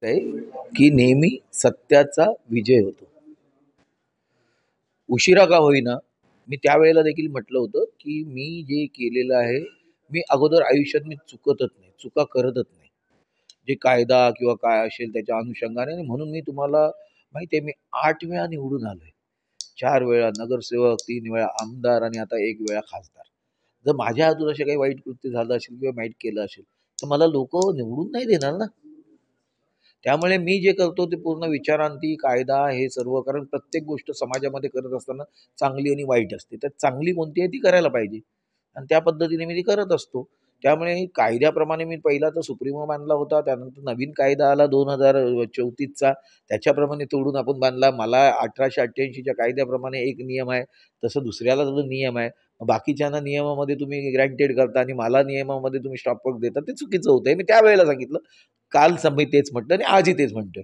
आहे की नेहमी सत्याचा विजय होतो. उशिरा का होईना, मी त्यावेळेला देखील म्हटलं होतं की मी जे केलेलं आहे, मी अगोदर आयुष्यात मी चुकतच नाही, चुका करतच नाही. जे कायदा किंवा काय असेल त्याच्या अनुषंगाने आणि म्हणून मी तुम्हाला माहिती आहे, मी 8 वेळा निवडून आलोय. 4 वेळा नगरसेवक, 3 वेळा आमदार आणि आता 1 वेळा खासदार. जर माझ्या हातून असे काही वाईट कृत्य झालं असेल किंवा वाईट केलं असेल, तर मला लोकं निवडून नाही देणार ना. त्यामुळे मी जे करतो ते पूर्ण विचारांती, कायदा हे सर्व कारण प्रत्येक गोष्ट समाजामध्ये करत असताना चांगली आणि वाईट असते. तर चांगली कोणती आहे ती करायला पाहिजे आणि त्या पद्धतीने मी ती करत असतो. त्यामुळे कायद्याप्रमाणे मी पहिला तर सुप्रीमो बांधला होता. त्यानंतर नवीन कायदा आला 2034चा त्याच्याप्रमाणे तोडून आपण बांधला. मला 1888च्या कायद्याप्रमाणे एक नियम आहे, तसं दुसऱ्याला जो नियम आहे. बाकीच्यांना नियमामध्ये तुम्ही ग्रँटेड करता आणि मला नियमामध्ये तुम्ही स्टॉपवर्क देता, ते चुकीचं होतंय. मी त्यावेळेला सांगितलं. काल मी तेच म्हटलं आणि आजही तेच म्हणतोय.